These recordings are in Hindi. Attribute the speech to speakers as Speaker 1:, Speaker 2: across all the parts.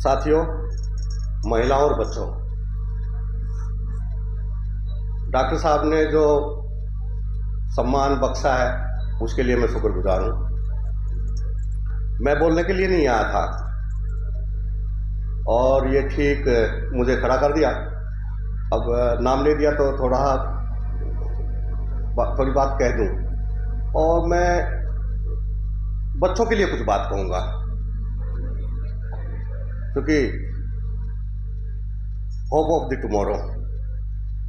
Speaker 1: साथियों, महिलाओं और बच्चों, डॉक्टर साहब ने जो सम्मान बख्शा है उसके लिए मैं शुक्रगुजार हूँ। मैं बोलने के लिए नहीं आया था और ये ठीक मुझे खड़ा कर दिया। अब नाम ले दिया तो थोड़ी बात कह दूँ, और मैं बच्चों के लिए कुछ बात कहूँगा, क्योंकि होप ऑफ द टुमारो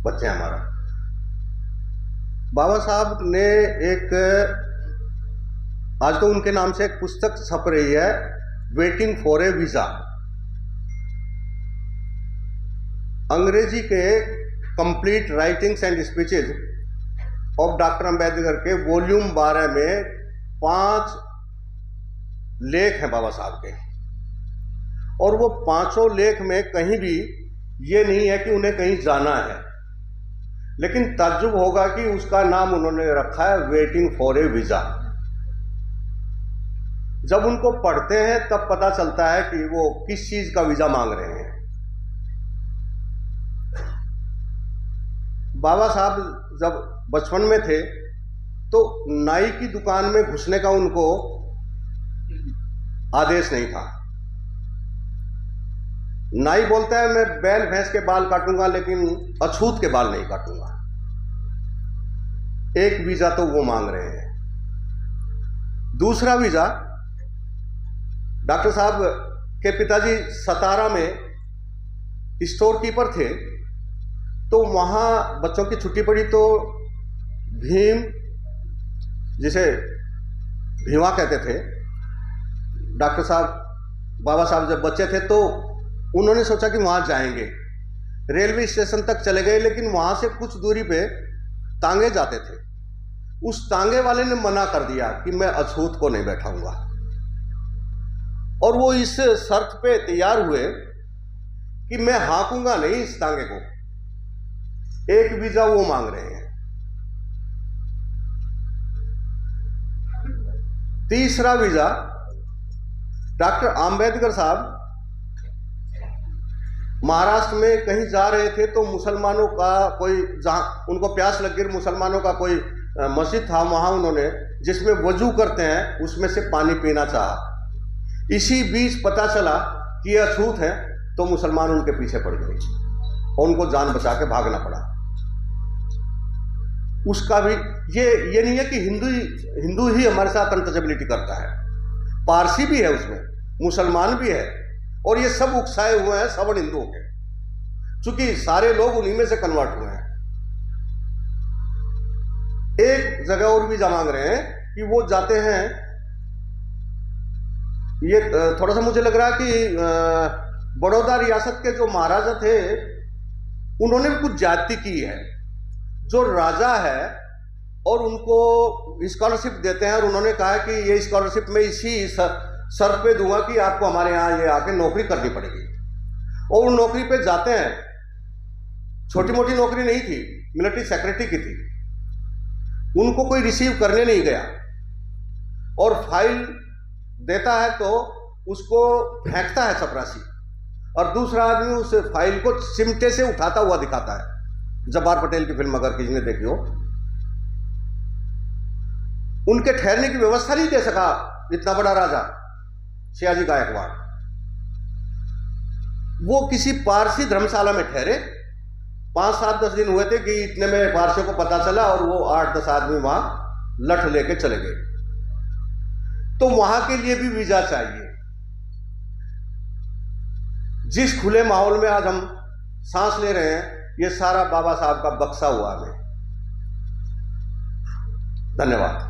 Speaker 1: बच्चे हमारा। बाबा साहब ने आज तो उनके नाम से एक पुस्तक छप रही है, वेटिंग फॉर ए वीजा। अंग्रेजी के complete writings and speeches of doctor Ambedkar के वॉल्यूम 12 में 5 लेख हैं बाबा साहब के, और वो 5 लेख में कहीं भी ये नहीं है कि उन्हें कहीं जाना है, लेकिन ताज्जुब होगा कि उसका नाम उन्होंने रखा है वेटिंग फॉर ए वीजा। जब उनको पढ़ते हैं तब पता चलता है कि वो किस चीज का वीजा मांग रहे हैं। बाबा साहब जब बचपन में थे तो नाई की दुकान में घुसने का उनको आदेश नहीं था। नाई बोलता है मैं बैल भैंस के बाल काटूंगा लेकिन अछूत के बाल नहीं काटूंगा। एक वीजा तो वो मांग रहे हैं। दूसरा वीजा, डॉक्टर साहब के पिताजी सतारा में स्टोर कीपर थे, तो वहां बच्चों की छुट्टी पड़ी तो भीम, जिसे भीमा कहते थे, डॉक्टर साहब बाबा साहब जब बच्चे थे तो उन्होंने सोचा कि वहां जाएंगे। रेलवे स्टेशन तक चले गए, लेकिन वहां से कुछ दूरी पे तांगे जाते थे। उस तांगे वाले ने मना कर दिया कि मैं अछूत को नहीं बैठाऊंगा, और वो इस शर्त पे तैयार हुए कि मैं हाँकूंगा नहीं इस तांगे को। एक वीजा वो मांग रहे हैं। तीसरा वीजा, डॉक्टर अंबेडकर साहब महाराष्ट्र में कहीं जा रहे थे तो मुसलमानों का कोई, जहां उनको प्यास लग गई, मुसलमानों का कोई मस्जिद था, वहां उन्होंने जिसमें वजू करते हैं उसमें से पानी पीना चाहा। इसी बीच पता चला कि ये अछूत है, तो मुसलमान उनके पीछे पड़ गए और उनको जान बचा के भागना पड़ा। उसका भी ये नहीं है कि हिंदू ही हमारे साथ अनटचेबिलिटी करता है, पारसी भी है उसमें, मुसलमान भी है, और ये सब उकसाए हुए हैं सवर्ण हिंदुओं के, क्योंकि सारे लोग उन्हीं में से कन्वर्ट हुए हैं। एक जगह और भी मांग रहे हैं कि वो जाते हैं, ये थोड़ा सा मुझे लग रहा है कि बड़ौदा रियासत के जो महाराजा थे उन्होंने भी कुछ ज्यादती की है। जो राजा है और उनको स्कॉलरशिप देते हैं, और उन्होंने कहा कि ये स्कॉलरशिप मैं इसी शर्त पे दूंगा कि आपको हमारे यहाँ ये आके नौकरी करनी पड़ेगी। और उन नौकरी पे जाते हैं, छोटी मोटी नौकरी नहीं थी, मिलिट्री सेक्रेटरी की थी। उनको कोई रिसीव करने नहीं गया, और फाइल देता है तो उसको फेंकता है चपरासी, और दूसरा आदमी उस फाइल को चिमटे से उठाता हुआ दिखाता है। जब्बार पटेल की फिल्म अगर किसी ने देखी हो। उनके ठहरने की व्यवस्था नहीं दे सका इतना बड़ा राजा शिवाजी गायकवाड़। वो किसी पारसी धर्मशाला में ठहरे। 5, 7, 10 दिन हुए थे कि इतने में पारसियों को पता चला, और वो 8, 10 आदमी वहां लठ लेके चले गए। तो वहां के लिए भी वीजा चाहिए। जिस खुले माहौल में आज हम सांस ले रहे हैं, ये सारा बाबा साहब का बख्शा हुआ है। धन्यवाद।